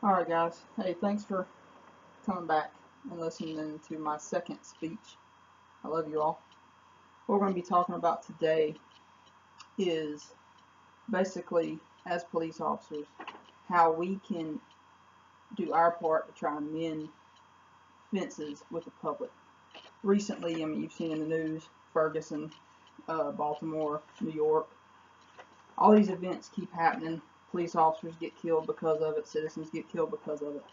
Alright, guys. Hey, thanks for coming back and listening to my second speech. I love you all. What we're going to be talking about today is basically, as police officers, how we can do our part to try and mend fences with the public. Recently, you've seen in the news, Ferguson, Baltimore, New York, all these events keep happening. Police officers get killed because of it. Citizens get killed because of it.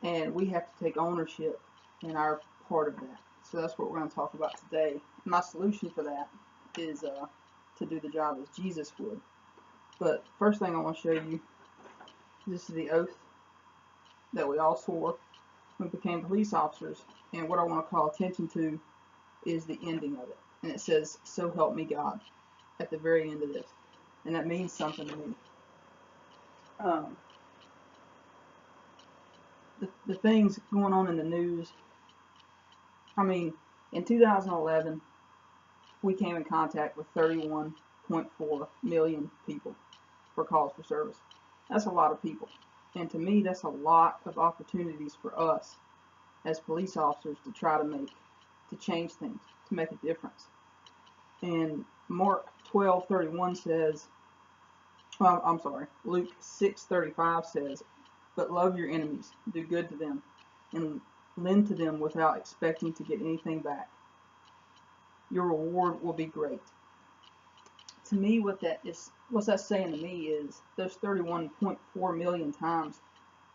And we have to take ownership in our part of that. So that's what we're going to talk about today. My solution for that is to do the job as Jesus would. But first thing I want to show you, this is the oath that we all swore when we became police officers. And what I want to call attention to is the ending of it. And it says, "So help me God," at the very end of this. And that means something to me. The things going on in the news, in 2011, we came in contact with 31.4 million people for calls for service. That's a lot of people. And to me, that's a lot of opportunities for us as police officers to try to change things, to make a difference. And Mark 12:31 says, Luke 6:35 says, "But love your enemies, do good to them, and lend to them without expecting to get anything back. Your reward will be great." To me, what's that saying to me is those 31.4 million times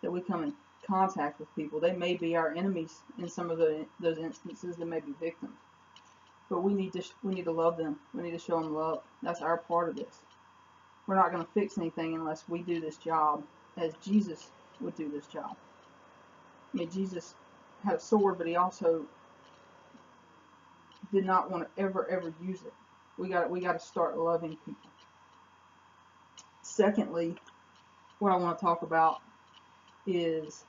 that we come in contact with people, they may be our enemies in some of those instances. They may be victims, but we need to love them. We need to show them love. That's our part of this. We're not going to fix anything unless we do this job as Jesus would do this job. Jesus had a sword, but he also did not want to ever use it. We got to start loving people. Secondly, what I want to talk about is,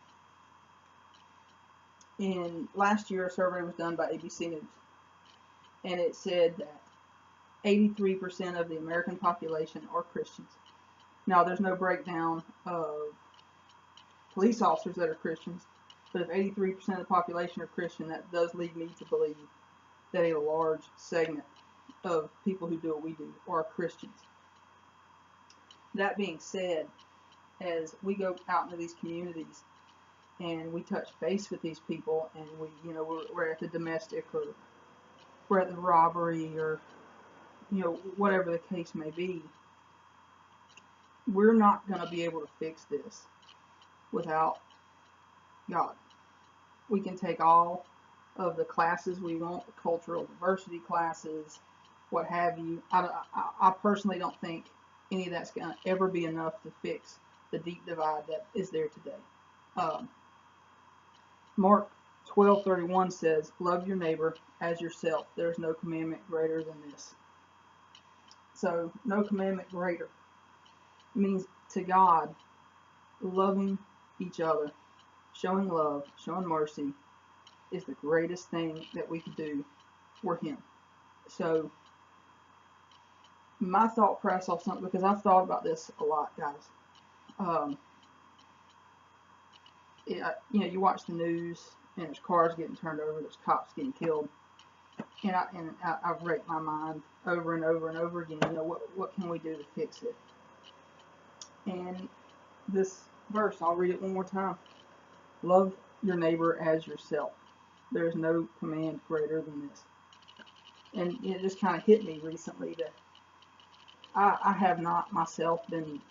in last year, a survey was done by ABC News, and it said that 83% of the American population are Christians. Now, there's no breakdown of police officers that are Christians, but if 83% of the population are Christian, that does lead me to believe that a large segment of people who do what we do are Christians. That being said, as we go out into these communities and we touch base with these people, and we're at the domestic, or we're at the robbery, or whatever the case may be, we're not going to be able to fix this without God. We can take all of the classes we want, the cultural diversity classes, what have you. I personally don't think any of that's going to ever be enough to fix the deep divide that is there today. Mark 12:31 says, "Love your neighbor as yourself. There is no commandment greater than this." So, no commandment greater means, to God, loving each other, showing love, showing mercy is the greatest thing that we could do for Him. So, my thought process, because I've thought about this a lot, guys. You watch the news, and there's cars getting turned over, there's cops getting killed, and I've racked my mind over and over and over again. What can we do to fix it? And this verse, I'll read it one more time. Love your neighbor as yourself. There is no command greater than this. And it just kind of hit me recently that I have not myself been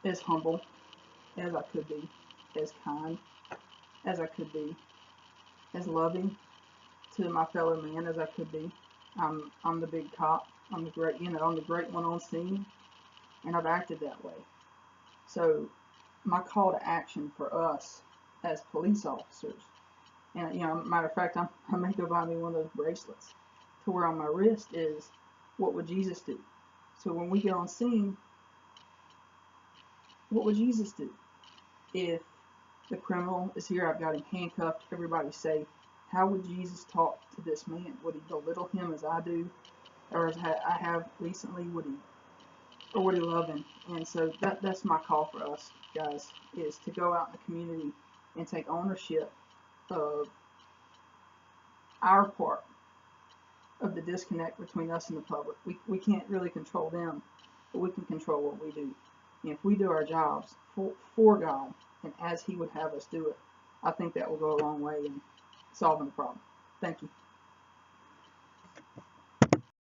as humble as I could be, as kind as I could be, as loving to my fellow man as I could be. I'm the big cop. I'm the great one on scene, and I've acted that way. So my call to action for us as police officers, and matter of fact, I may go buy me one of those bracelets to wear on my wrist, is, what would Jesus do? So when we get on scene, what would Jesus do? If the criminal is here, I've got him handcuffed, everybody's safe, how would Jesus talk to this man? Would he belittle him as I do, or as I have recently? Would he or what he loving. And so that's my call for us guys, is to go out in the community and take ownership of our part of the disconnect between us and the public. We can't really control them, but we can control what we do. And if we do our jobs for God and as He would have us do it, I think that will go a long way in solving the problem. Thank you.